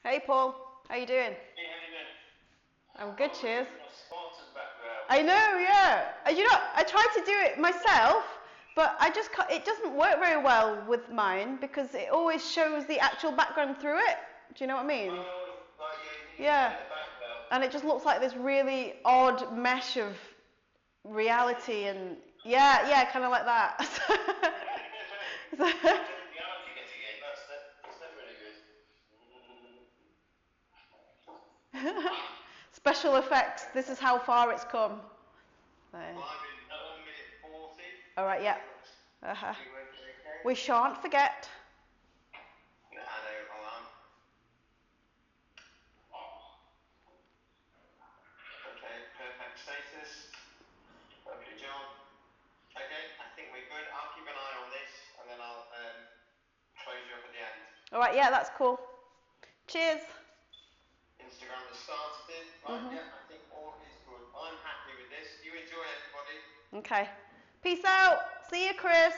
Hey Paul, how you doing? Hey, how you doing? I'm good, cheers. Background. I know, yeah. You know, I tried to do it myself, but I just can't, it doesn't work very well with mine because it always shows the actual background through it. Do you know what I mean? Oh, right, Yeah. The background. And it just looks like this really odd mesh of reality and yeah, kind of like that. So- Reality getting in, that's never really good. Special effects. This is how far it's come. So. 1 minute 40. All right, yeah. We shan't forget. No, I know, hold on. Okay, perfect status. Lovely job. Okay, I think we're good. I'll keep an eye on this and then I'll close you up at the end. All right, yeah, that's cool. Cheers. Instagram has started it. Right, yeah, I think all is good. I'm happy with this. You enjoy, everybody. Okay. Peace out. See you, Chris.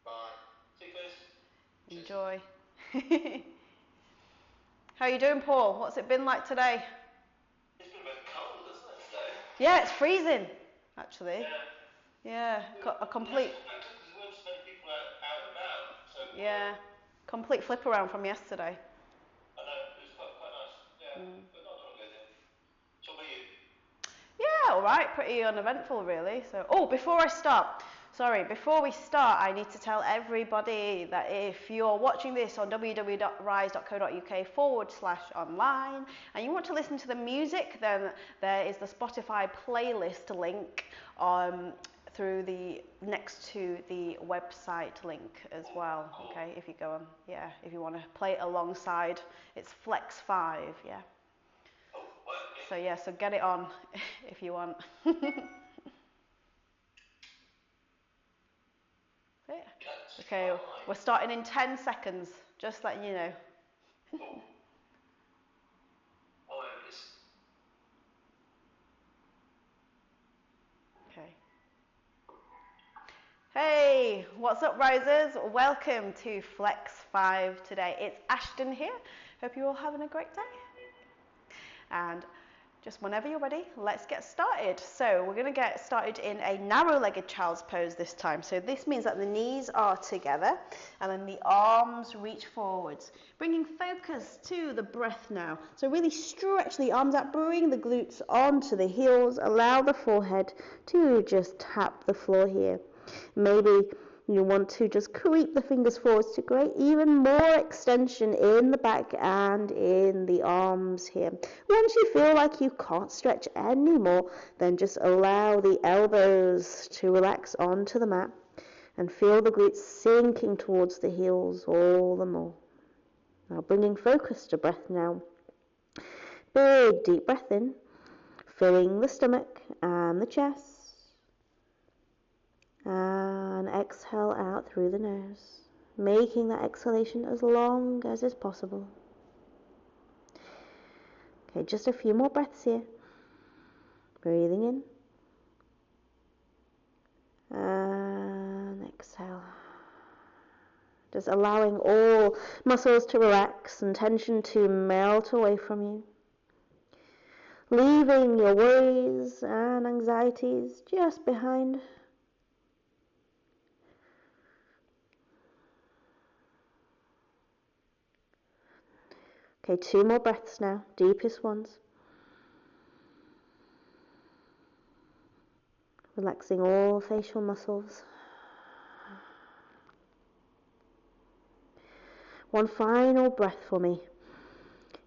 Bye. See you, Chris. Enjoy. How you doing, Paul? What's it been like today? It's been a bit cold, isn't it, today? Yeah, it's freezing, actually. Yeah. Yeah, a complete. Because we won't spend people out and about. So Yeah, complete flip around from yesterday. I know, it was quite nice. Yeah, but not good. So what about you? Yeah, all right, pretty uneventful, really. So, before we start, I need to tell everybody that if you're watching this on www.rise.co.uk/online and you want to listen to the music, then there is the Spotify playlist link through the next to the website link as well. Okay, if you go on, if you want to play it alongside, it's Flex 5, yeah. So yeah, so get it on if you want. Okay, we're starting in 10 seconds, just letting you know. Okay. Hey, what's up, risers? Welcome to Flex 5 today. It's Ashton here. Hope you're all having a great day. And just whenever you're ready, let's get started. So we're going to get started in a narrow-legged child's pose this time. So this means that the knees are together and then the arms reach forwards, bringing focus to the breath now. So really stretch the arms out, bring the glutes onto the heels, allow the forehead to just tap the floor here. Maybe you want to just creep the fingers forwards to create even more extension in the back and in the arms here. Once you feel like you can't stretch anymore, then just allow the elbows to relax onto the mat and feel the glutes sinking towards the heels all the more. Now bringing focus to breath now. Big deep breath in, filling the stomach and the chest. And exhale out through the nose, making that exhalation as long as is possible. Okay, just a few more breaths here. Breathing in. And exhale. Just allowing all muscles to relax and tension to melt away from you. Leaving your worries and anxieties just behind. Okay, 2 more breaths now, deepest ones. Relaxing all facial muscles. One final breath for me.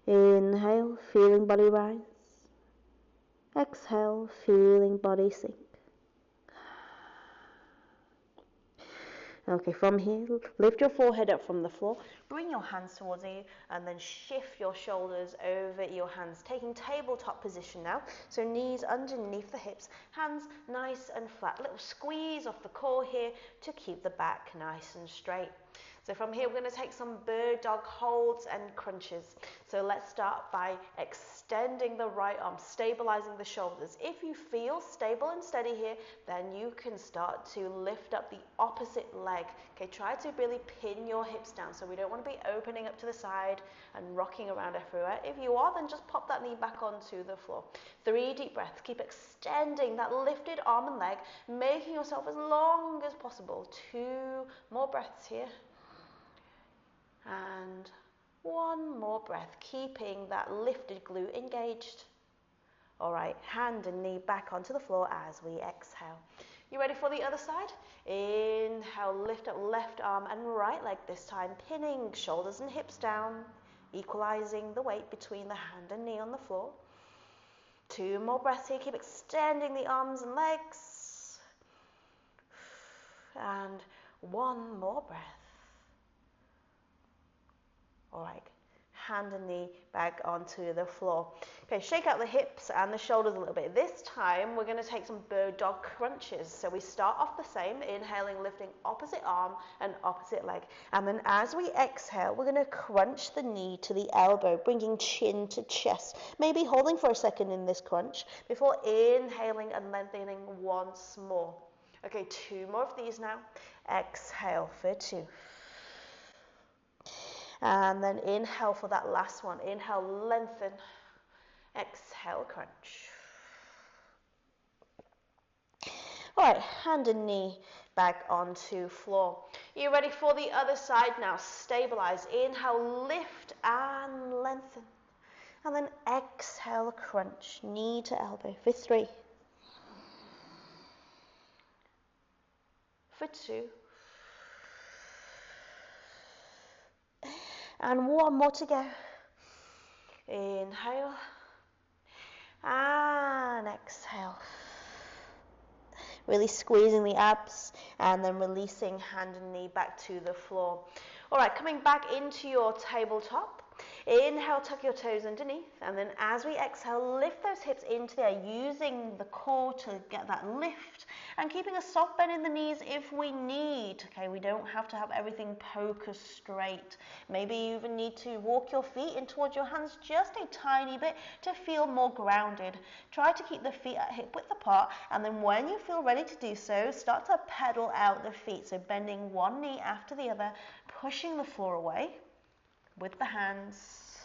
Inhale, feeling body rise. Exhale, feeling body sink. Okay, from here, lift your forehead up from the floor, bring your hands towards you, and then shift your shoulders over your hands, taking tabletop position now. So knees underneath the hips, hands nice and flat. Little squeeze off the core here to keep the back nice and straight. So from here, we're going to take some bird dog holds and crunches. So let's start by extending the right arm, stabilizing the shoulders. If you feel stable and steady here, then you can start to lift up the opposite leg. Okay, try to really pin your hips down. So we don't want to be opening up to the side and rocking around everywhere. If you are, then just pop that knee back onto the floor. 3 deep breaths. Keep extending that lifted arm and leg, making yourself as long as possible. 2 more breaths here. And 1 more breath, keeping that lifted glute engaged. All right, hand and knee back onto the floor as we exhale. You ready for the other side? Inhale, lift up left arm and right leg this time, pinning shoulders and hips down, equalizing the weight between the hand and knee on the floor. 2 more breaths here, keep extending the arms and legs. And 1 more breath. All right, hand and knee back onto the floor. Okay, shake out the hips and the shoulders a little bit. This time, we're going to take some bird dog crunches. So we start off the same, inhaling, lifting opposite arm and opposite leg. And then as we exhale, we're going to crunch the knee to the elbow, bringing chin to chest. Maybe holding for a second in this crunch before inhaling and lengthening once more. Okay, 2 more of these now. Exhale for 2. And then inhale for that last one. Inhale, lengthen. Exhale, crunch. All right, hand and knee back onto floor. You ready for the other side now? Stabilize. Inhale, lift and lengthen. And then exhale, crunch. Knee to elbow for 3. For 2. And 1 more to go. Inhale. And exhale. Really squeezing the abs and then releasing hand and knee back to the floor. All right, coming back into your tabletop. Inhale, tuck your toes underneath, and then as we exhale, lift those hips into the air, using the core to get that lift, and keeping a soft bend in the knees if we need. Okay, we don't have to have everything poker straight. Maybe you even need to walk your feet in towards your hands just a tiny bit to feel more grounded. Try to keep the feet at hip width apart, and then when you feel ready to do so, start to pedal out the feet. So bending one knee after the other, pushing the floor away with the hands.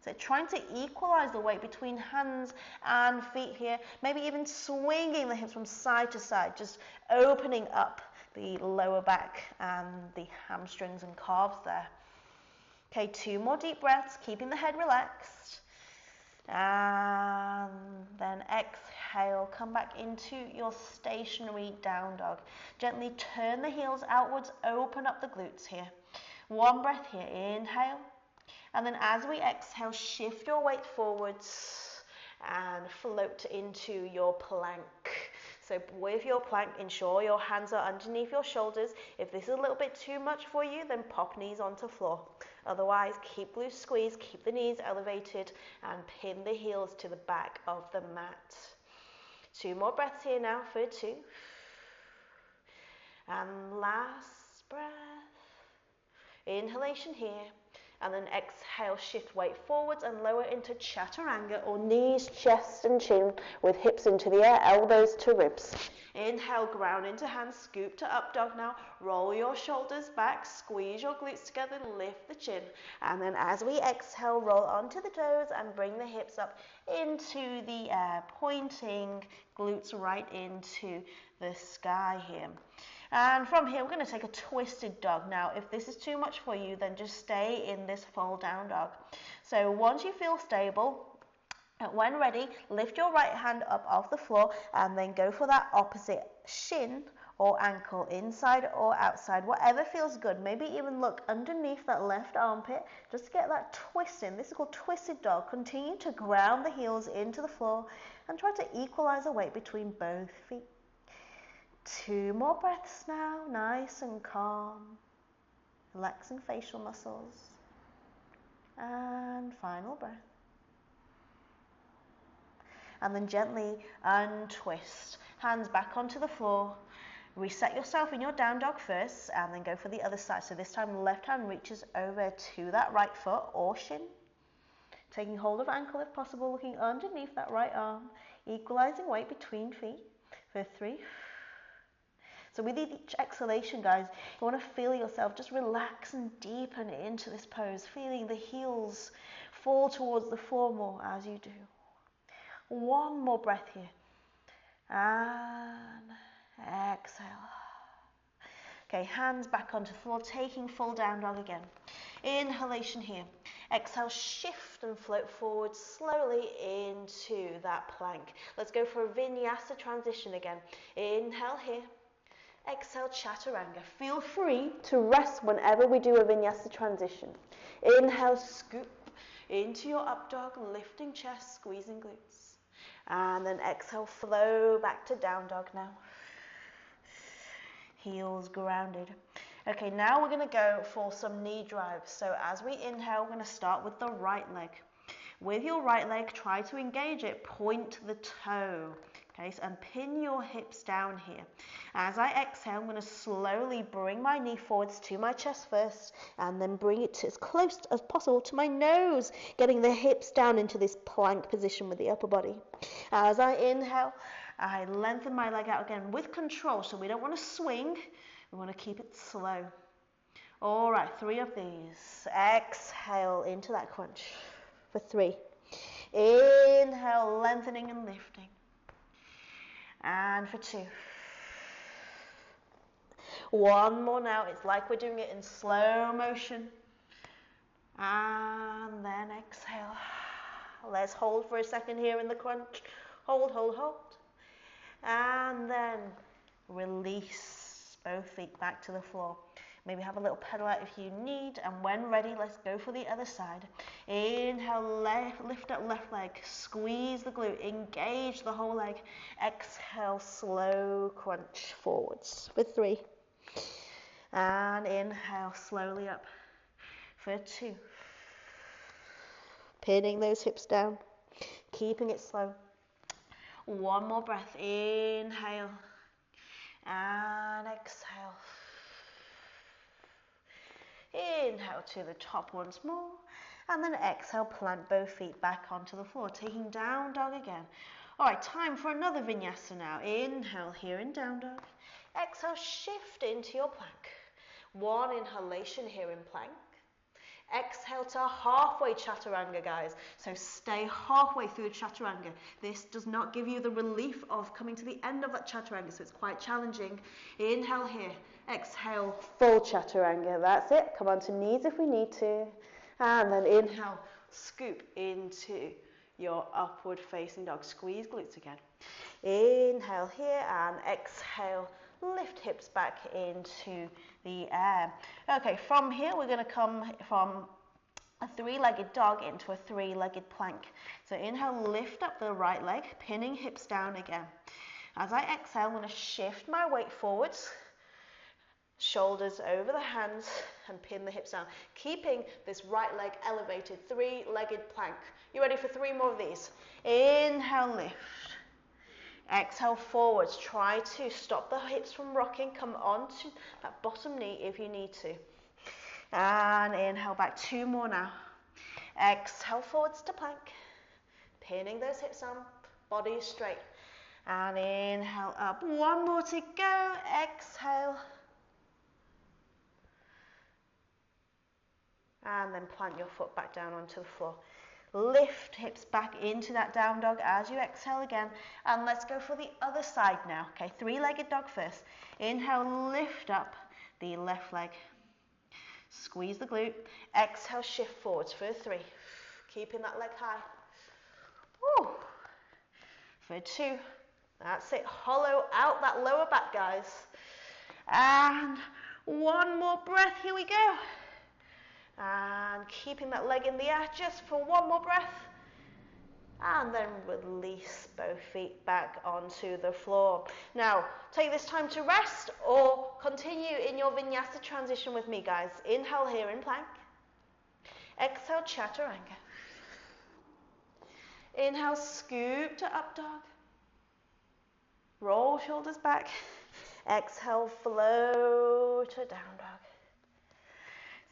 So trying to equalize the weight between hands and feet here. Maybe even swinging the hips from side to side, just opening up the lower back and the hamstrings and calves there. Okay, 2 more deep breaths, keeping the head relaxed. And then exhale, come back into your stationary down dog. Gently turn the heels outwards, open up the glutes here. 1 breath here, inhale. And then as we exhale, shift your weight forwards and float into your plank. So with your plank, ensure your hands are underneath your shoulders. If this is a little bit too much for you, then pop knees onto floor. Otherwise, keep loose squeeze, keep the knees elevated, and pin the heels to the back of the mat. 2 more breaths here now for 2. And last breath. Inhalation here, and then exhale, shift weight forwards and lower into chaturanga, or knees, chest and chin with hips into the air, elbows to ribs. Inhale, ground into hands, scoop to up dog now. Roll your shoulders back, squeeze your glutes together, lift the chin. And then as we exhale, roll onto the toes and bring the hips up into the air, pointing glutes right into the sky here. And from here, we're going to take a twisted dog. Now, if this is too much for you, then just stay in this fold down dog. So once you feel stable, when ready, lift your right hand up off the floor and then go for that opposite shin or ankle, inside or outside, whatever feels good. Maybe even look underneath that left armpit just to get that twist in. This is called twisted dog. Continue to ground the heels into the floor and try to equalize the weight between both feet. 2 more breaths now, nice and calm, relaxing facial muscles. And final breath. And then gently untwist. Hands back onto the floor. Reset yourself in your down dog first and then go for the other side. So this time left hand reaches over to that right foot or shin. Taking hold of ankle if possible, looking underneath that right arm. Equalizing weight between feet for 3. So with each exhalation, guys, you want to feel yourself just relax and deepen into this pose, feeling the heels fall towards the floor more as you do. One more breath here. And exhale. Okay, hands back onto the floor, taking full down dog again. Inhalation here. Exhale, shift and float forward slowly into that plank. Let's go for a vinyasa transition again. Inhale here. Exhale, chaturanga. Feel free to rest whenever we do a vinyasa transition. Inhale, scoop into your up dog, lifting chest, squeezing glutes. And then exhale, flow back to down dog now. Heels grounded. Okay, now we're going to go for some knee drives. So as we inhale, we're going to start with the right leg. With your right leg, try to engage it, point the toe. Okay, and pin your hips down here. As I exhale, I'm going to slowly bring my knee forwards to my chest first, and then bring it as close as possible to my nose, getting the hips down into this plank position with the upper body. As I inhale, I lengthen my leg out again with control, so we don't want to swing, we want to keep it slow. All right, 3 of these. Exhale into that crunch for 3. Inhale, lengthening and lifting. And for 2. One more now. It's like we're doing it in slow motion. And then exhale. Let's hold for a second here in the crunch. Hold, hold, hold. And then release both feet back to the floor. Maybe have a little pedal out if you need. And when ready, let's go for the other side. Inhale, lift up left leg. Squeeze the glute. Engage the whole leg. Exhale, slow crunch forwards for 3. And inhale, slowly up for 2. Pinning those hips down. Keeping it slow. One more breath. Inhale. And exhale. Inhale to the top once more, and then exhale, plant both feet back onto the floor, taking down dog again. All right, time for another vinyasa now. Inhale here in down dog. Exhale, shift into your plank. One inhalation here in plank. Exhale to halfway chaturanga, guys. So stay halfway through chaturanga. This does not give you the relief of coming to the end of that chaturanga, so it's quite challenging. Inhale here. Exhale, full chaturanga. That's it. Come onto knees if we need to. And then inhale, scoop into your upward facing dog. Squeeze glutes again. Inhale here and exhale. Lift hips back into the air. Okay, from here we're going to come from a 3-legged dog into a 3-legged plank. So inhale, lift up the right leg, pinning hips down again. As I exhale, I'm going to shift my weight forwards, shoulders over the hands, and pin the hips down, keeping this right leg elevated, 3-legged plank. You ready for 3 more of these? Inhale, lift. Exhale forwards. Try to stop the hips from rocking. Come onto that bottom knee if you need to. And inhale back. 2 more now. Exhale forwards to plank. Pinning those hips down. Body is straight. And inhale up. 1 more to go. Exhale. And then plant your foot back down onto the floor. Lift hips back into that down dog as you exhale again. And let's go for the other side now. Okay, 3-legged dog first. Inhale, lift up the left leg. Squeeze the glute. Exhale, shift forwards for 3. Keeping that leg high. Woo. For 2. That's it. Hollow out that lower back, guys. And 1 more breath. Here we go. And keeping that leg in the air just for 1 more breath. And then release both feet back onto the floor. Now, take this time to rest or continue in your vinyasa transition with me, guys. Inhale here in plank. Exhale, chaturanga. Inhale, scoop to up dog. Roll shoulders back. Exhale, float to down dog.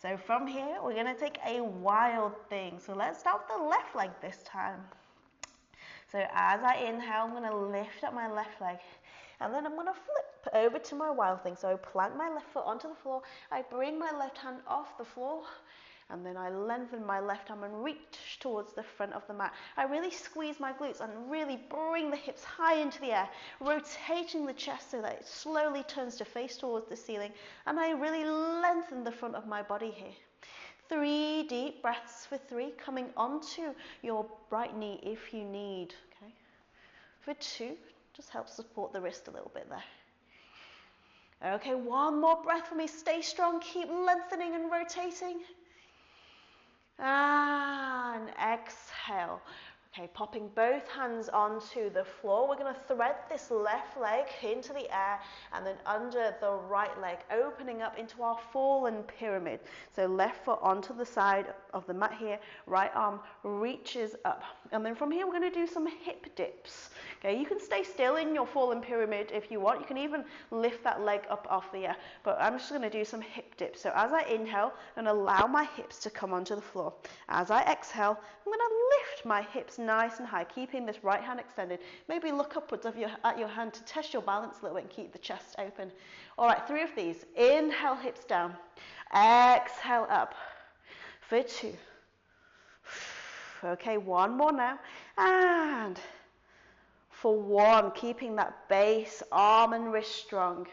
So from here, we're going to take a wild thing. So let's start with the left leg this time. So as I inhale, I'm going to lift up my left leg. And then I'm going to flip over to my wild thing. So I plant my left foot onto the floor. I bring my left hand off the floor. And then I lengthen my left arm and reach towards the front of the mat. I really squeeze my glutes and really bring the hips high into the air, rotating the chest so that it slowly turns to face towards the ceiling. And I really lengthen the front of my body here. 3 deep breaths for 3, coming onto your right knee if you need. Okay. For 2, just help support the wrist a little bit there. Okay, 1 more breath for me. Stay strong, keep lengthening and rotating. And exhale. Okay, popping both hands onto the floor. We're going to thread this left leg into the air and then under the right leg, opening up into our fallen pyramid. So left foot onto the side of the mat here, right arm reaches up. And then from here, we're going to do some hip dips. Okay, you can stay still in your fallen pyramid if you want. You can even lift that leg up off the air. But I'm just going to do some hip dips. So as I inhale, I'm going to allow my hips to come onto the floor. As I exhale, I'm going to lift my hips nice and high, keeping this right hand extended. Maybe look upwards at your hand to test your balance a little bit and keep the chest open. All right, 3 of these. Inhale, hips down. Exhale, up. For 2. Okay, 1 more now. And for 1, keeping that base, arm and wrist strong.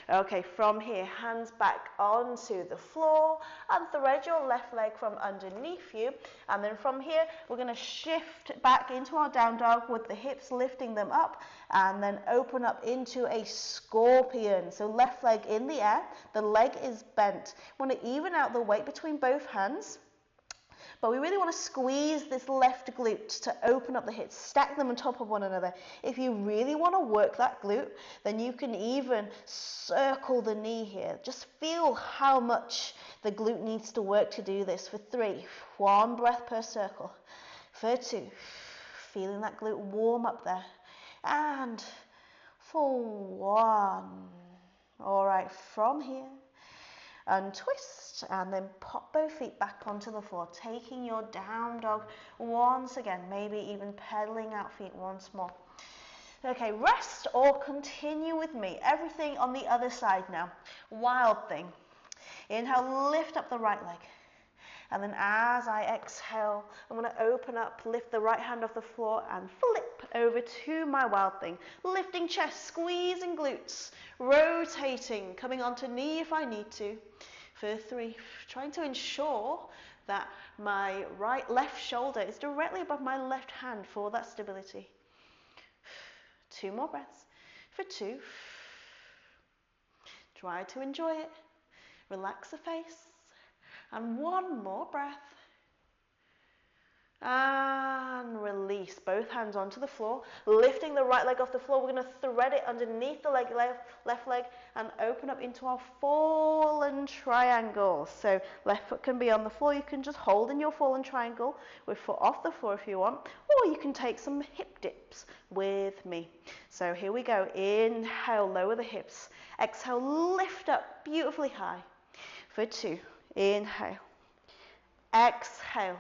Okay, from here, hands back onto the floor and thread your left leg from underneath you. And then from here, we're going to shift back into our down dog with the hips lifting them up and then open up into a scorpion. So left leg in the air, the leg is bent. Want to even out the weight between both hands. But we really want to squeeze this left glute to open up the hips, stack them on top of one another. If you really want to work that glute, then you can even circle the knee here. Just feel how much the glute needs to work to do this. For 3, 1 breath per circle. For 2, feeling that glute warm up there. And for 1. All right, from here. Untwist and then pop both feet back onto the floor, taking your down dog once again, maybe even pedaling out feet once more. Okay, rest or continue with me. Everything on the other side now. Wild thing. Inhale, lift up the right leg. And then as I exhale, I'm going to open up, lift the right hand off the floor and flip over to my wild thing. Lifting chest, squeezing glutes, rotating, coming onto knee if I need to. For 3, trying to ensure that my left shoulder is directly above my left hand for that stability. 2 more breaths. For 2. Try to enjoy it. Relax the face. And 1 more breath. And release. Both hands onto the floor. Lifting the right leg off the floor. We're going to thread it underneath the left leg and open up into our fallen triangle. So left foot can be on the floor. You can just hold in your fallen triangle with foot off the floor if you want. Or you can take some hip dips with me. So here we go. Inhale, lower the hips. Exhale, lift up beautifully high. For 2. Inhale. Exhale.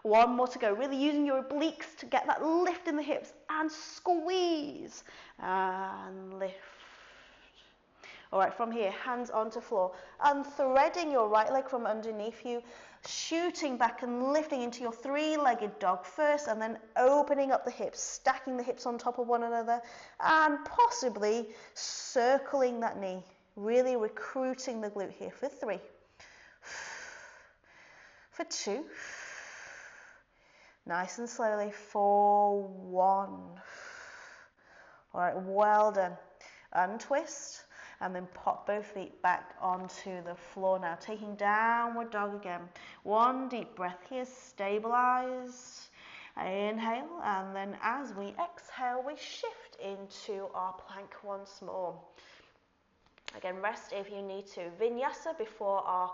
1 more to go. Really using your obliques to get that lift in the hips and squeeze and lift. All right, from here, hands onto floor. Unthreading your right leg from underneath you, shooting back and lifting into your 3-legged dog first and then opening up the hips, stacking the hips on top of one another and possibly circling that knee. Really recruiting the glute here. For 3. For 2. Nice and slowly. For 1. All right, well done. Untwist and then pop both feet back onto the floor now. Taking downward dog again. 1 deep breath here. Stabilize. Inhale and then as we exhale, we shift into our plank once more. Again, rest if you need to. Vinyasa before our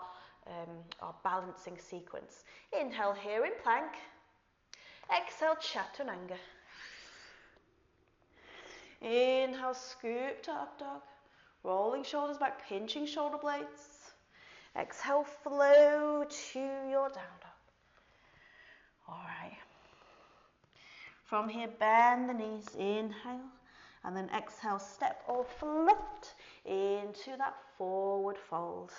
balancing sequence. Inhale here in plank. Exhale, chaturanga. Inhale, scoop to up dog. Rolling shoulders back, pinching shoulder blades. Exhale, flow to your down dog. All right. From here, bend the knees, inhale, and then exhale, step or float into that forward fold.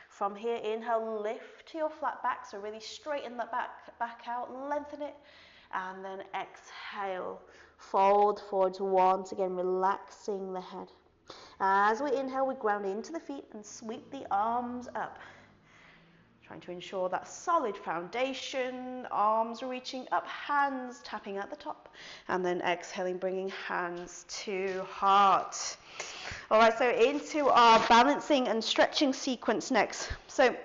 From here, inhale, lift to your flat back, so really straighten that back out, lengthen it, and then exhale, fold forwards once again, relaxing the head. As we inhale, we ground into the feet and sweep the arms up. Trying to ensure that solid foundation, arms reaching up, hands tapping at the top, and then exhaling, bringing hands to heart. All right, so into our balancing and stretching sequence next. So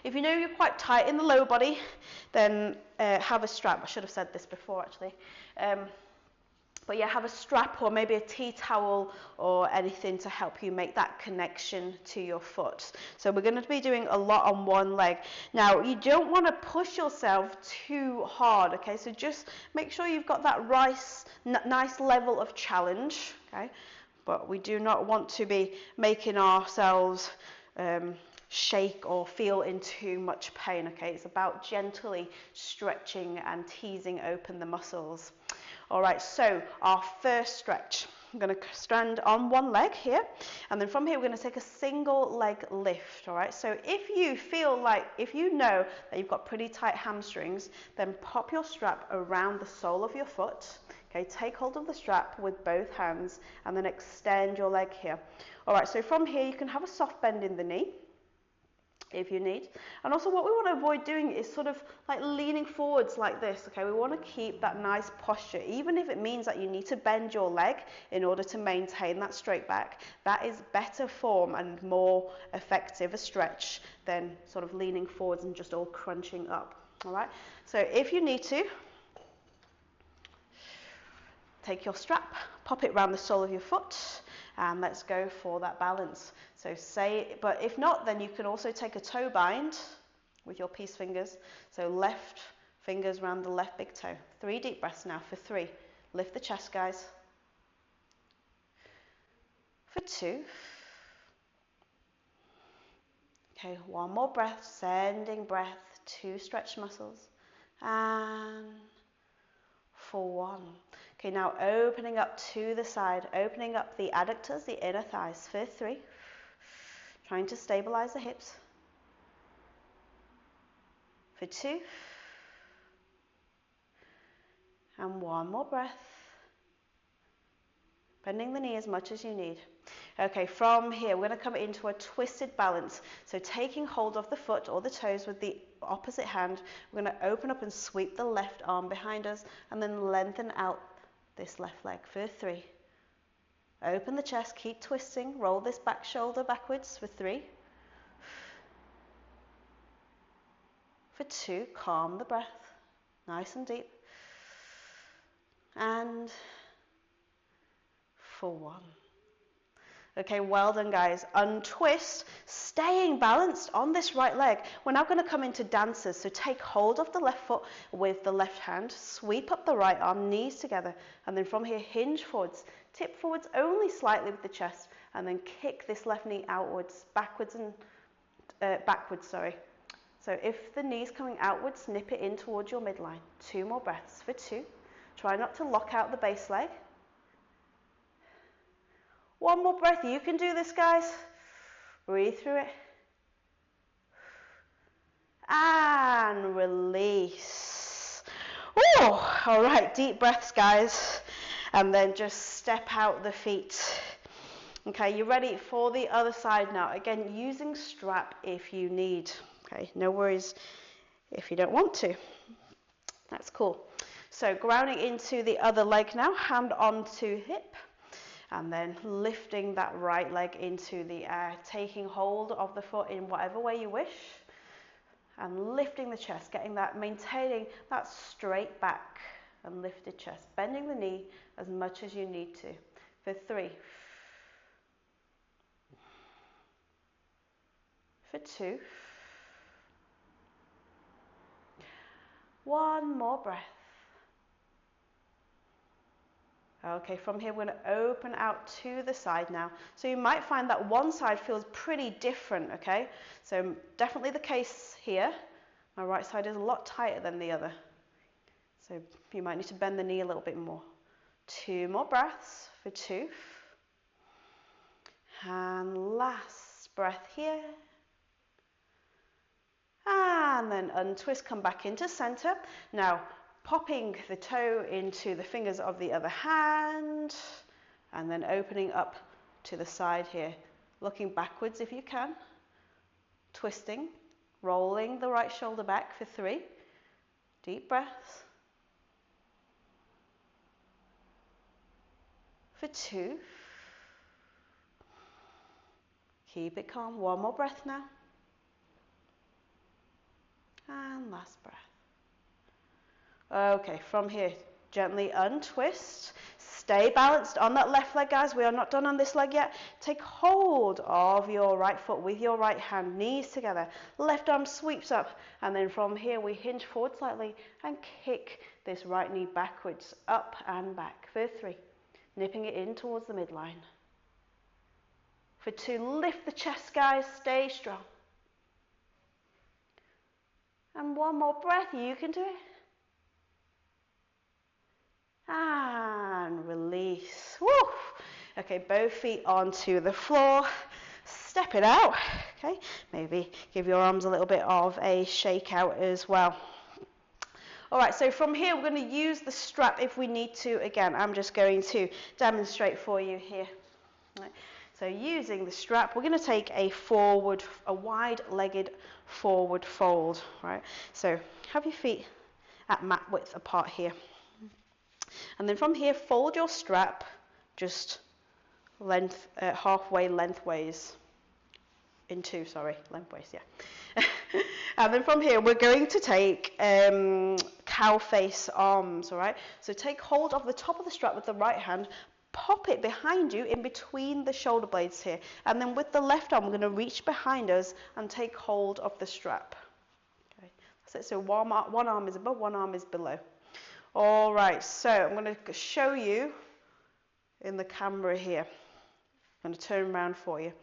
if you know you're quite tight in the lower body, then have a strap. I should have said this before actually. But yeah, have a strap or maybe a tea towel or anything to help you make that connection to your foot. So we're going to be doing a lot on one leg. Now, you don't want to push yourself too hard, okay? So just make sure you've got that nice level of challenge, okay? But we do not want to be making ourselves shake or feel in too much pain, okay? It's about gently stretching and teasing open the muscles. All right, so our first stretch, I'm going to stand on one leg here, and then from here we're going to take a single leg lift. All right, so if you know that you've got pretty tight hamstrings, then pop your strap around the sole of your foot. Okay, take hold of the strap with both hands and then extend your leg here. All right, so from here you can have a soft bend in the knee if you need. And also what we want to avoid doing is sort of like leaning forwards like this, okay? We want to keep that nice posture, even if it means that you need to bend your leg in order to maintain that straight back. That is better form and more effective a stretch than sort of leaning forwards and just all crunching up, all right? So if you need to, take your strap, pop it around the sole of your foot, and let's go for that balance. So but if not, then you can also take a toe bind with your peace fingers. So left fingers around the left big toe. 3 deep breaths now for 3. Lift the chest, guys. For 2. Okay, 1 more breath, sending breath to stretch muscles. And for 1. Okay, now opening up to the side, opening up the adductors, the inner thighs for 3. Trying to stabilize the hips. For 2. And 1 more breath. Bending the knee as much as you need. Okay, from here, we're going to come into a twisted balance. So taking hold of the foot or the toes with the opposite hand, we're going to open up and sweep the left arm behind us and then lengthen out this left leg for 3. Open the chest, keep twisting, roll this back shoulder backwards for 3. For 2, calm the breath, nice and deep. And for 1. Okay, well done guys. Untwist, staying balanced on this right leg. We're now going to come into dancers. So take hold of the left foot with the left hand, sweep up the right arm, knees together, and then from here hinge forwards, tip forwards only slightly with the chest, and then kick this left knee outwards, backwards. So if the knee's coming outwards, snip it in towards your midline. 2 more breaths for 2. Try not to lock out the base leg. 1 more breath. You can do this, guys. Breathe through it. And release. Oh, all right. Deep breaths, guys. And then just step out the feet. Okay, you're ready for the other side now. Again, using strap if you need. Okay, no worries if you don't want to. That's cool. So grounding into the other leg now, hand onto hip. And then lifting that right leg into the air, taking hold of the foot in whatever way you wish, and lifting the chest, maintaining that straight back and lifted chest, bending the knee as much as you need to. For 3. For 2. 1 more breath. Okay, from here we're going to open out to the side now. So you might find that one side feels pretty different, okay? So definitely the case here. My right side is a lot tighter than the other. So you might need to bend the knee a little bit more. 2 more breaths for 2. And last breath here. And then untwist, come back into center. Now, popping the toe into the fingers of the other hand, and then opening up to the side here. Looking backwards if you can. Twisting, rolling the right shoulder back for 3. Deep breaths. For 2. Keep it calm. 1 more breath now. And last breath. Okay, from here, gently untwist. Stay balanced on that left leg, guys. We are not done on this leg yet. Take hold of your right foot with your right hand, knees together. Left arm sweeps up. And then from here, we hinge forward slightly and kick this right knee backwards, up and back for 3. Nipping it in towards the midline. For 2, lift the chest, guys. Stay strong. And 1 more breath. You can do it. And release. Woo! Okay, both feet onto the floor. Step it out. Okay, maybe give your arms a little bit of a shake out as well. All right, so from here we're going to use the strap if we need to. Again, I'm just going to demonstrate for you here. All right. So using the strap, we're going to take a wide-legged forward fold. Right. So have your feet at mat width apart here. And then from here, fold your strap just halfway lengthways. Lengthways, yeah. And then from here, we're going to take cow face arms, all right? So take hold of the top of the strap with the right hand, pop it behind you in between the shoulder blades here. And then with the left arm, we're going to reach behind us and take hold of the strap. Okay, that's it. So one arm is above, one arm is below. All right, so I'm going to show you in the camera here. I'm going to turn around for you.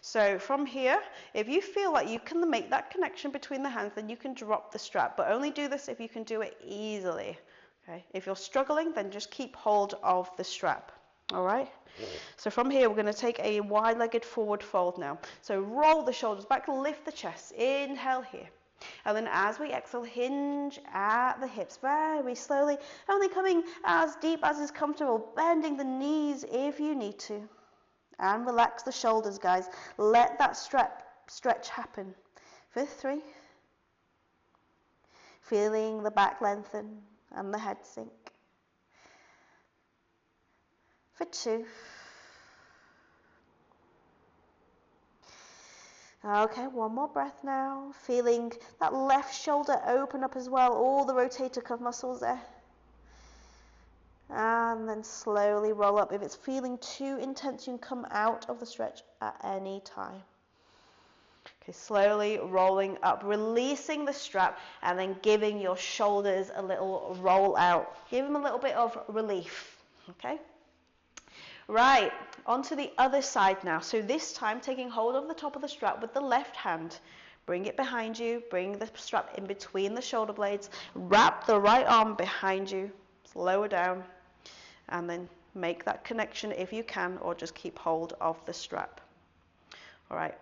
So from here, if you feel like you can make that connection between the hands, then you can drop the strap, but only do this if you can do it easily. Okay? If you're struggling, then just keep hold of the strap. All right? So from here, we're going to take a wide-legged forward fold now. So roll the shoulders back, lift the chest. Inhale here. And then as we exhale, hinge at the hips very slowly, only coming as deep as is comfortable, bending the knees if you need to. And relax the shoulders, guys. Let that stretch happen. For 3. Feeling the back lengthen and the head sink. For 2. Okay, 1 more breath now. Feeling that left shoulder open up as well, all the rotator cuff muscles there. And then slowly roll up. If it's feeling too intense, you can come out of the stretch at any time. Okay, slowly rolling up, releasing the strap, and then giving your shoulders a little roll out. Give them a little bit of relief, okay? Right, onto the other side now. So this time, taking hold of the top of the strap with the left hand. Bring it behind you, bring the strap in between the shoulder blades, wrap the right arm behind you, lower down, and then make that connection if you can, or just keep hold of the strap. All right,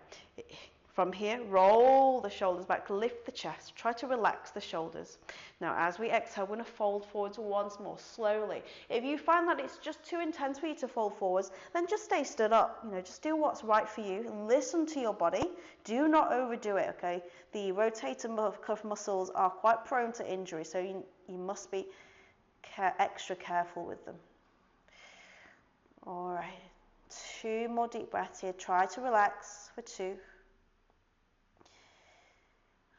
from here, roll the shoulders back, lift the chest, try to relax the shoulders. Now as we exhale, we're going to fold forwards once more, slowly. If you find that it's just too intense for you to fold forwards, then just stay stood up. Just do what's right for you, listen to your body. Do not overdo it, okay? The rotator cuff muscles are quite prone to injury, so you must be extra careful with them. All right, 2 more deep breaths here. Try to relax for 2.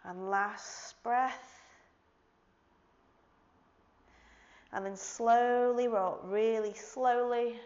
And last breath. And then slowly roll, really slowly,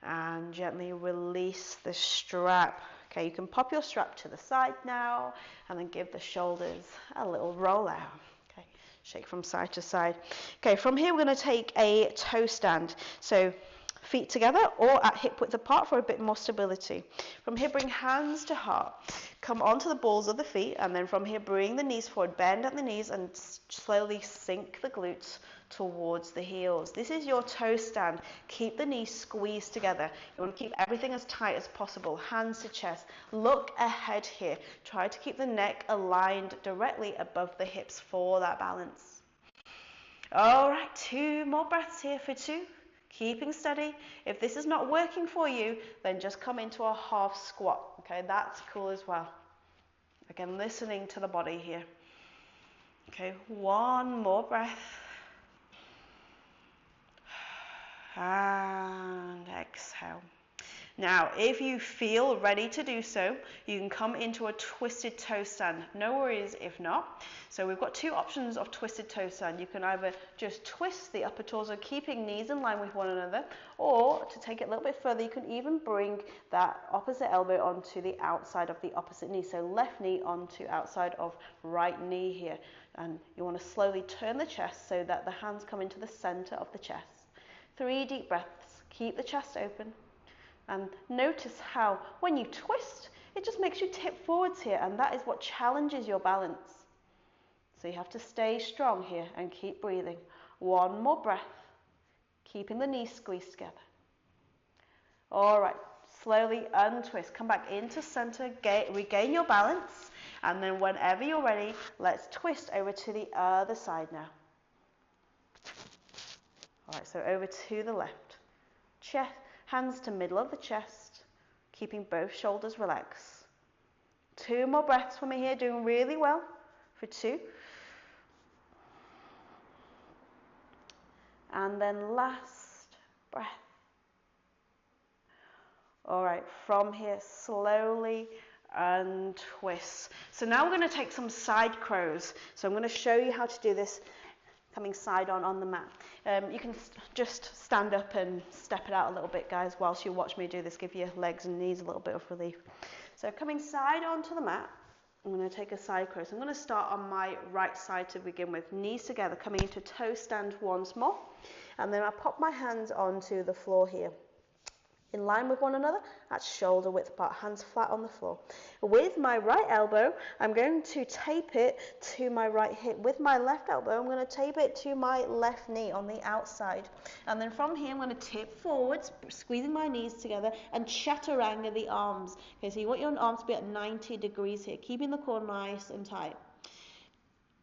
and gently release the strap. Okay, you can pop your strap to the side now, and then give the shoulders a little roll out. Okay, Shake from side to side. Okay, from here we're going to take a toe stand. So feet together or at hip width apart for a bit more stability. From here, bring hands to heart. Come onto the balls of the feet, and then from here, bring the knees forward, bend at the knees, and slowly sink the glutes towards the heels. This is your toe stand. Keep the knees squeezed together. You want to keep everything as tight as possible. Hands to chest. Look ahead here. Try to keep the neck aligned directly above the hips for that balance. All right, 2 more breaths here for 2. Keeping steady. If this is not working for you, then just come into a half squat. Okay, that's cool as well. Again, listening to the body here. Okay, 1 more breath. And exhale. Now, if you feel ready to do so, you can come into a twisted toe stand. No worries if not. So we've got 2 options of twisted toe stand. You can either just twist the upper torso, keeping knees in line with one another, or to take it a little bit further, you can even bring that opposite elbow onto the outside of the opposite knee. So left knee onto outside of right knee here. And you want to slowly turn the chest so that the hands come into the center of the chest. 3 deep breaths. Keep the chest open. And notice how when you twist, it just makes you tip forwards here, and that is what challenges your balance. So you have to stay strong here and keep breathing. 1 more breath, keeping the knees squeezed together. All right, slowly untwist. Come back into center, regain your balance, and then whenever you're ready, let's twist over to the other side now. All right, so over to the left. Chest. Hands to middle of the chest, keeping both shoulders relaxed. 2 more breaths from me here, doing really well for 2. And then last breath. All right, from here, slowly untwist. So now we're going to take some side crows. So I'm going to show you how to do this coming side on the mat. You can just stand up and step it out a little bit, guys, whilst you watch me do this. Give your legs and knees a little bit of relief. So coming side onto the mat, I'm going to take a side crow. So I'm going to start on my right side to begin with. Knees together, coming into toe stand once more. And then I pop my hands onto the floor here. In line with one another, at shoulder width apart, hands flat on the floor. With my right elbow, I'm going to tape it to my right hip. With my left elbow, I'm going to tape it to my left knee on the outside. And then from here, I'm going to tip forwards, squeezing my knees together, and chaturanga the arms. Okay, so you want your arms to be at 90 degrees here, keeping the core nice and tight.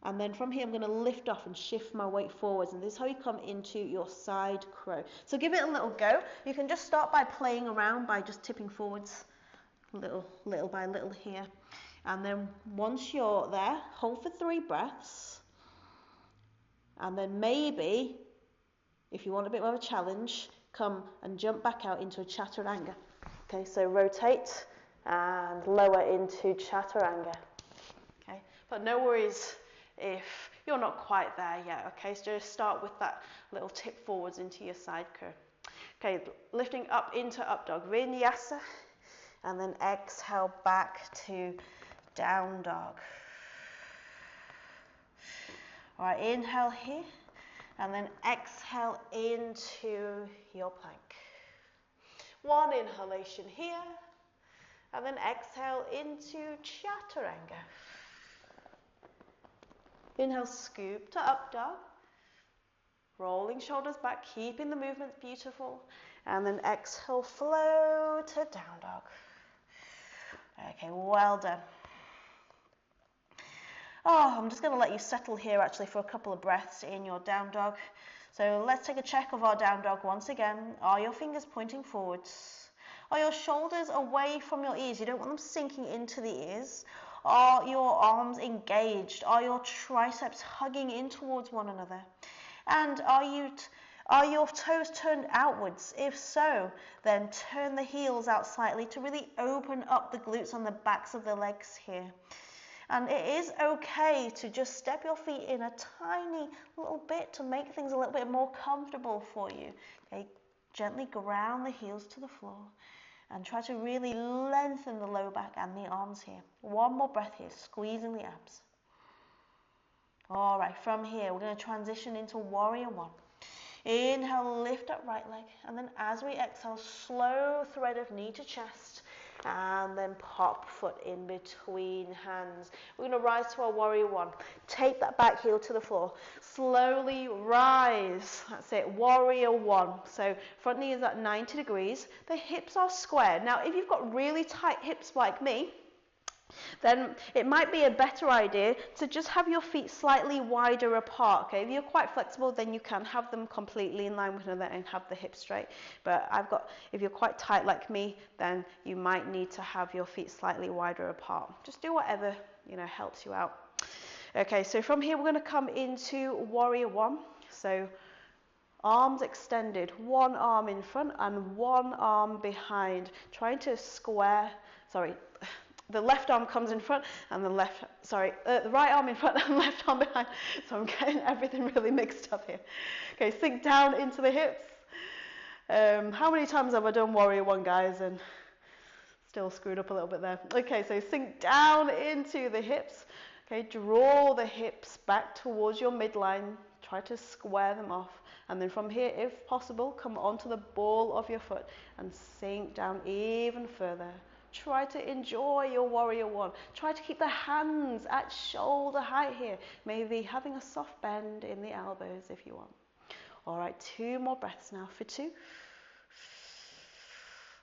And then from here, I'm going to lift off and shift my weight forwards. And this is how you come into your side crow. So give it a little go. You can just start by playing around by just tipping forwards little by little here. And then once you're there, hold for 3 breaths. And then maybe, if you want a bit more of a challenge, come and jump back out into a chaturanga. Okay, so rotate and lower into chaturanga. Okay, but no worries if you're not quite there yet, okay? So just start with that little tip forwards into your side crow. Okay, lifting up into up dog, vinyasa, and then exhale back to down dog. All right, inhale here, and then exhale into your plank. 1 inhalation here, and then exhale into chaturanga. Inhale, scoop to up dog. Rolling shoulders back, keeping the movements beautiful. And then exhale, flow to down dog. Okay, well done. Oh, I'm just going to let you settle here actually for a couple of breaths in your down dog. So let's take a check of our down dog once again. Are your fingers pointing forwards? Are your shoulders away from your ears? You don't want them sinking into the ears. Are your arms engaged? Are your triceps hugging in towards one another? And are your toes turned outwards? If so, then turn the heels out slightly to really open up the glutes on the backs of the legs here. And it is okay to just step your feet in a tiny little bit to make things a little bit more comfortable for you. Okay, gently ground the heels to the floor. And try to really lengthen the low back and the arms here. 1 more breath here, squeezing the abs. All right, from here, we're going to transition into warrior one. Inhale, lift up right leg, and then as we exhale, slow thread of knee to chest, and then pop foot in between hands. We're going to rise to our warrior one. Take that back heel to the floor. Slowly rise. That's it, warrior one. So front knee is at 90 degrees. The hips are square. Now, if you've got really tight hips like me, then it might be a better idea to just have your feet slightly wider apart. Okay, if you're quite flexible, then you can have them completely in line with one another and have the hips straight. But if you're quite tight like me, then you might need to have your feet slightly wider apart. Just do whatever, helps you out. Okay, so from here we're going to come into warrior one. So arms extended, one arm in front and one arm behind, trying to square, the left arm comes in front and the right arm in front and left arm behind. So I'm getting everything really mixed up here. Okay, sink down into the hips. How many times have I done warrior one, guys, and still screwed up a little bit there? Okay, so sink down into the hips. Okay, draw the hips back towards your midline. Try to square them off. And then from here, if possible, come onto the ball of your foot and sink down even further. Try to enjoy your warrior one. Try to keep the hands at shoulder height here. Maybe having a soft bend in the elbows if you want. All right, 2 more breaths now for 2.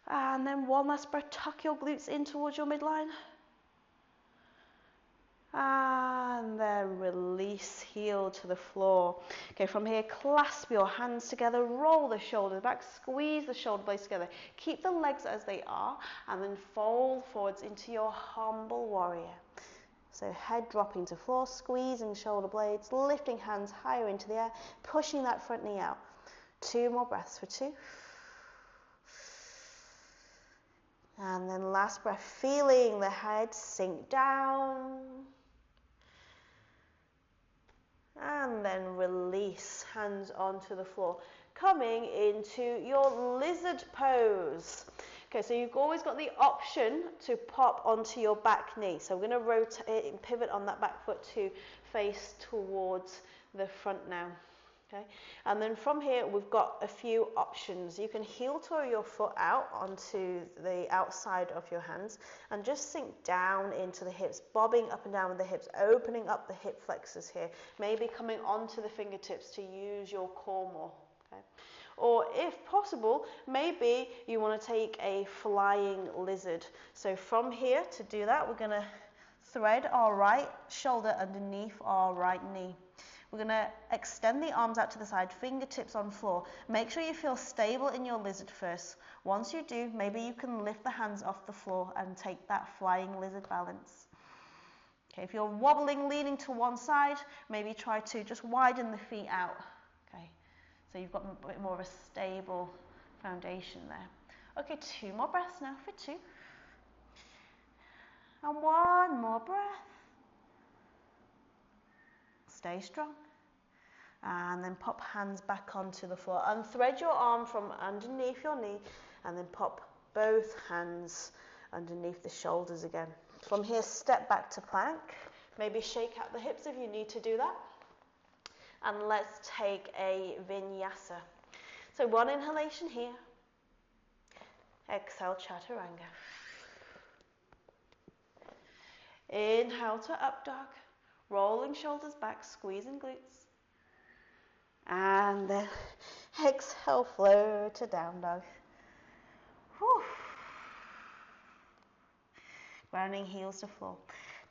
And then one last breath. Tuck your glutes in towards your midline. And then release, heel to the floor. Okay, from here, clasp your hands together, roll the shoulders back, squeeze the shoulder blades together. Keep the legs as they are, and then fold forwards into your humble warrior. So head dropping to floor, squeezing shoulder blades, lifting hands higher into the air, pushing that front knee out. 2 more breaths for 2. And then last breath, feeling the head sink down. And then release, hands onto the floor. Coming into your lizard pose. Okay, so you've always got the option to pop onto your back knee. So we're going to rotate and pivot on that back foot to face towards the front now. Okay, and then from here we've got a few options. You can heel toe your foot out onto the outside of your hands and just sink down into the hips, bobbing up and down with the hips, opening up the hip flexors here, maybe coming onto the fingertips to use your core more. Okay, or if possible, maybe you want to take a flying lizard. So from here, to do that, we're going to thread our right shoulder underneath our right knee. We're going to extend the arms out to the side, fingertips on floor. Make sure you feel stable in your lizard first. Once you do, maybe you can lift the hands off the floor and take that flying lizard balance. Okay, if you're wobbling, leaning to one side, maybe try to just widen the feet out. Okay, so you've got a bit more of a stable foundation there. Okay, 2 more breaths now for 2. And 1 more breath. Stay strong. And then pop hands back onto the floor. Unthread your arm from underneath your knee and then pop both hands underneath the shoulders again. From here, step back to plank. Maybe shake out the hips if you need to do that. And let's take a vinyasa. So 1 inhalation here. Exhale, chaturanga. Inhale to up dog. Rolling shoulders back, squeezing glutes. And then exhale, flow to down dog. Whew. Grounding heels to floor.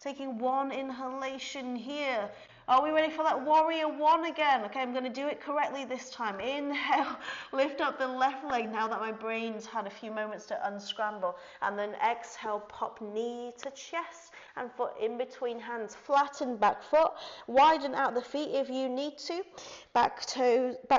Taking 1 inhalation here. Are we ready for that warrior one again? Okay, I'm going to do it correctly this time. Inhale, lift up the left leg now that my brain's had a few moments to unscramble. And then exhale, pop knee to chest and foot in between hands. Flatten back foot, widen out the feet if you need to. Back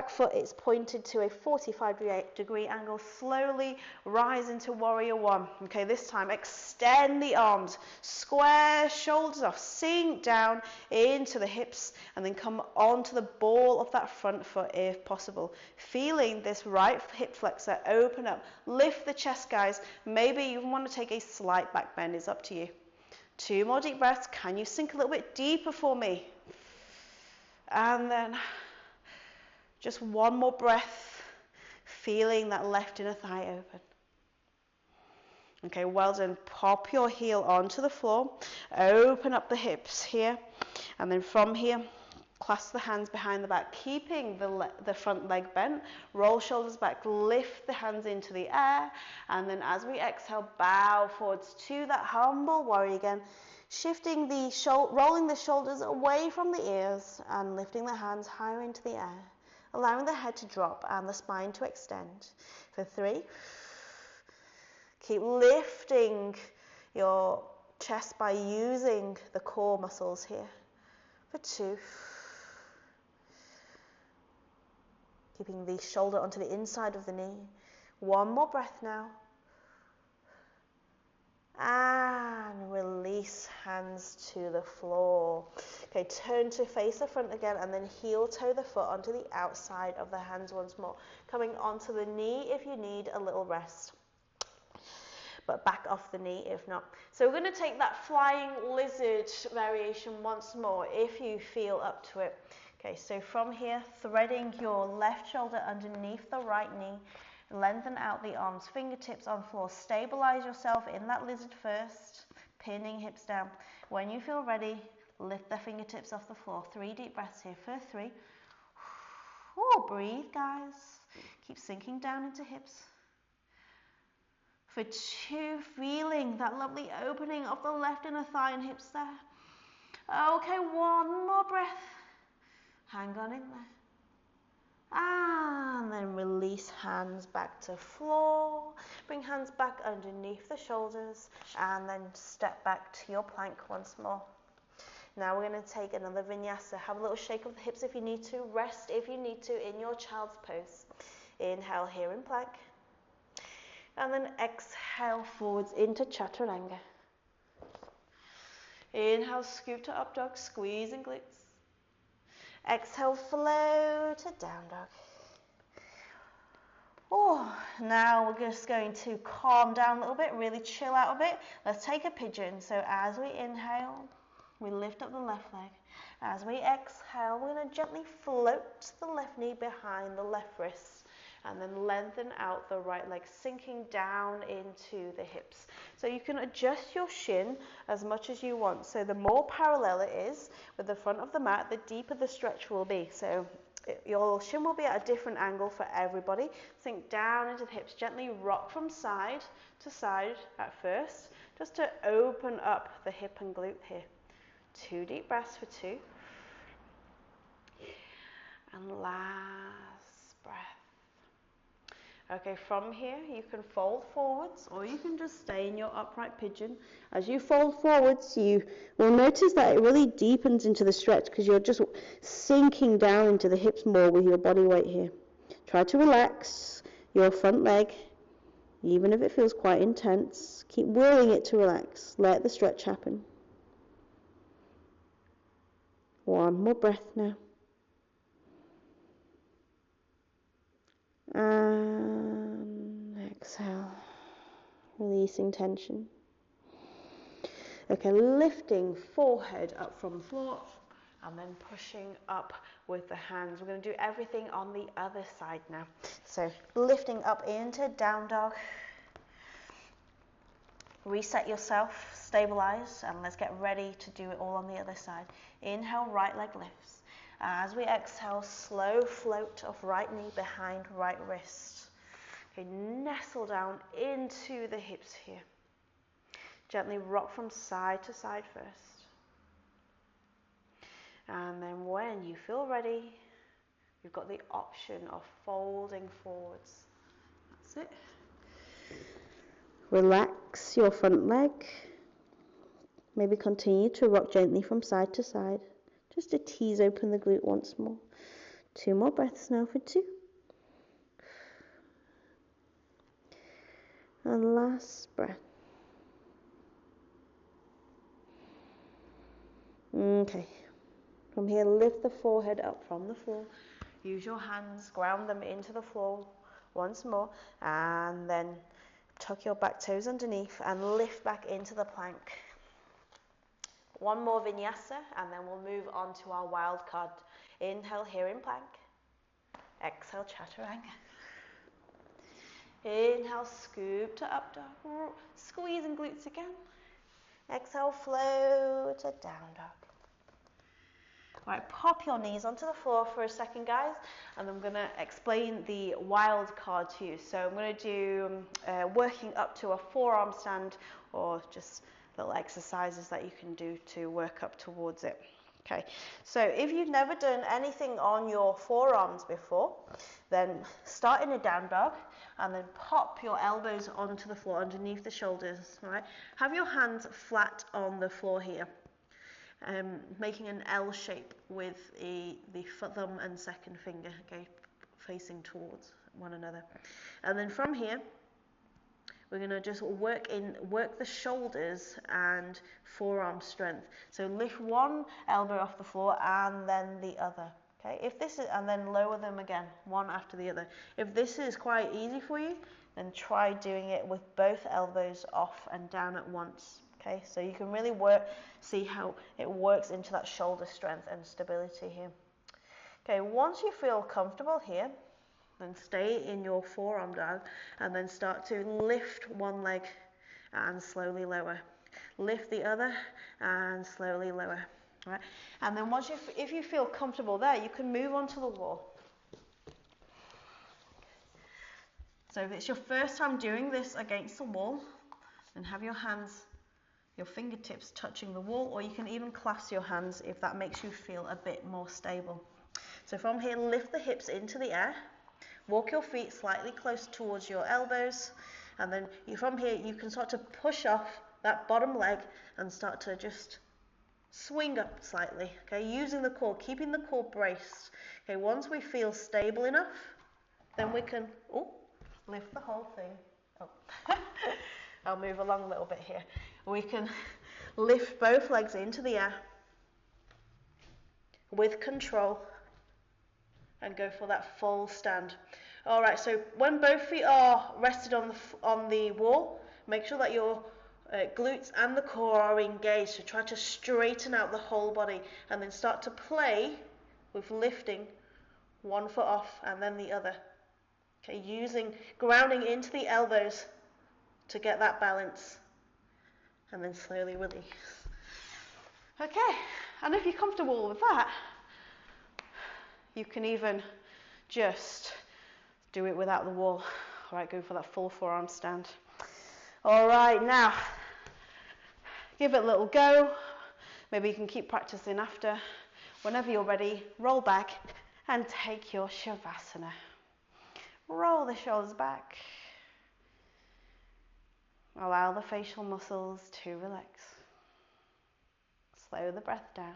foot is pointed to a 45-degree angle. Slowly rise into warrior one. Okay, this time extend the arms, square shoulders off, sink down into the hips, and then come onto the ball of that front foot if possible. Feeling this right hip flexor open up. Lift the chest, guys. Maybe you even want to take a slight back bend. It's up to you. 2 more deep breaths. Can you sink a little bit deeper for me? And then just one more breath, feeling that left inner thigh open. Okay, well done. Pop your heel onto the floor, open up the hips here, and then from here, clasp the hands behind the back, keeping the front leg bent, roll shoulders back, lift the hands into the air, and then as we exhale, bow forwards to that humble warrior again, shifting rolling the shoulders away from the ears and lifting the hands higher into the air, allowing the head to drop and the spine to extend. For 3, keep lifting your chest by using the core muscles here. For 2, keeping the shoulder onto the inside of the knee. 1 more breath now. And release hands to the floor. Okay, turn to face the front again and then heel toe the foot onto the outside of the hands once more. Coming onto the knee if you need a little rest, but back off the knee if not. So we're going to take that flying lizard variation once more if you feel up to it. Okay, so from here, threading your left shoulder underneath the right knee, lengthen out the arms, fingertips on floor, stabilize yourself in that lizard first, pinning hips down. When you feel ready, lift the fingertips off the floor. 3 deep breaths here. For 3, breathe guys, keep sinking down into hips. For 2, feeling that lovely opening of the left inner thigh and hips there. Okay, 1 more breath. Hang on in there. And then release hands back to floor. Bring hands back underneath the shoulders and then step back to your plank once more. Now we're going to take another vinyasa. Have a little shake of the hips if you need to. Rest if you need to in your child's pose. Inhale here in plank. And then exhale forwards into chaturanga. Inhale, scoop to up dog, squeezing glutes. Exhale, flow to down dog. Now we're just going to calm down a little bit, really chill out a bit. Let's take a pigeon. So as we inhale, we lift up the left leg. As we exhale, we're going to gently float the left knee behind the left wrist. And then lengthen out the right leg, sinking down into the hips. So you can adjust your shin as much as you want. So the more parallel it is with the front of the mat, the deeper the stretch will be. So your shin will be at a different angle for everybody. Sink down into the hips, gently rock from side to side at first, just to open up the hip and glute here. 2 deep breaths for 2. And last breath. Okay, from here you can fold forwards or you can just stay in your upright pigeon. As you fold forwards, you will notice that it really deepens into the stretch because you're just sinking down into the hips more with your body weight here. Try to relax your front leg, even if it feels quite intense. Keep willing it to relax. Let the stretch happen. 1 more breath now. And exhale, releasing tension. Okay, lifting forehead up from the floor and then pushing up with the hands. We're going to do everything on the other side now. So lifting up into down dog. Reset yourself, stabilize, and let's get ready to do it all on the other side. Inhale, right leg lifts. As we exhale, slow float of right knee behind right wrist. Okay, nestle down into the hips here. Gently rock from side to side first. And then when you feel ready, you've got the option of folding forwards. That's it. Relax your front leg. Maybe continue to rock gently from side to side. Just to tease open the glute once more. 2 more breaths now for 2. And last breath. Okay. From here, lift the forehead up from the floor. Use your hands, ground them into the floor once more. And then tuck your back toes underneath and lift back into the plank. 1 more vinyasa and then we'll move on to our wild card Inhale here in plank. Exhale, chaturanga. Inhale, scoop to up dog. Squeezing glutes again. Exhale, flow to down dog. All right, pop your knees onto the floor for a second, guys, and I'm going to explain the wild card to you. So I'm going to do working up to a forearm stand, or just little exercises that you can do to work up towards it. Okay, so if you've never done anything on your forearms before, then start in a down dog and then pop your elbows onto the floor underneath the shoulders. All right, have your hands flat on the floor here. Making an L shape with the thumb and second finger, okay, facing towards one another. And then from here, we're going to just work the shoulders and forearm strength. So lift one elbow off the floor and then the other. Okay, and then lower them again, one after the other. If this is quite easy for you, then try doing it with both elbows off and down at once. Okay, so you can really see how it works into that shoulder strength and stability here. Okay, once you feel comfortable here, then stay in your forearm dog and then start to lift one leg and slowly lower. Lift the other and slowly lower. All right, and then if you feel comfortable there, you can move onto the wall. So if it's your first time doing this against the wall, then have your fingertips touching the wall, or you can even clasp your hands if that makes you feel a bit more stable. So from here, lift the hips into the air, walk your feet slightly close towards your elbows, and then from here you can start to push off that bottom leg and start to just swing up slightly, okay, using the core, keeping the core braced. Okay, once we feel stable enough, then we can lift the whole thing. I'll move along a little bit here. We can lift both legs into the air with control and go for that full stand. All right, so when both feet are rested on the wall, make sure that your glutes and the core are engaged. So try to straighten out the whole body and then start to play with lifting one foot off and then the other. Okay, grounding into the elbows to get that balance, and then slowly release. Okay, and if you're comfortable with that, you can even just do it without the wall. All right, go for that full forearm stand. All right, now give it a little go. Maybe you can keep practicing after. Whenever you're ready, roll back and take your Shavasana. Roll the shoulders back. Allow the facial muscles to relax. Slow the breath down.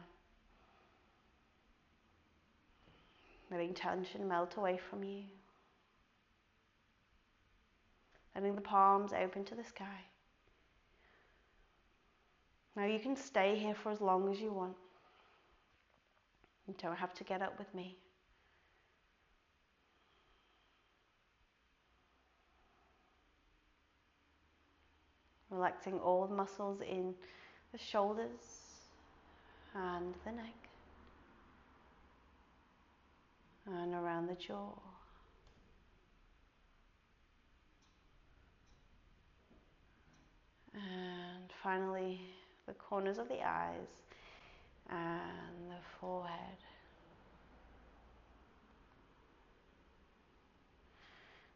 Letting tension melt away from you. Letting the palms open to the sky. Now you can stay here for as long as you want. You don't have to get up with me. Relaxing all the muscles in the shoulders and the neck and around the jaw. And finally, the corners of the eyes and the forehead.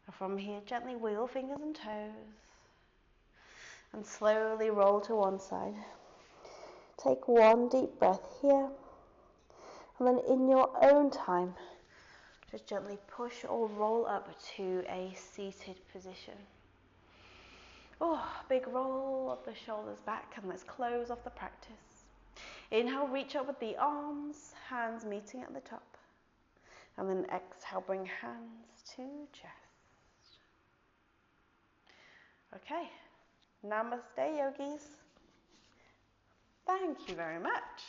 And from here, gently wiggle fingers and toes. And slowly roll to one side. Take one deep breath here. And then in your own time, just gently push or roll up to a seated position. Big roll of the shoulders back, and let's close off the practice. Inhale, reach up with the arms, hands meeting at the top. And then exhale, bring hands to chest. Okay. Namaste, yogis. Thank you very much.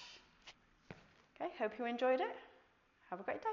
Okay, hope you enjoyed it. Have a great day.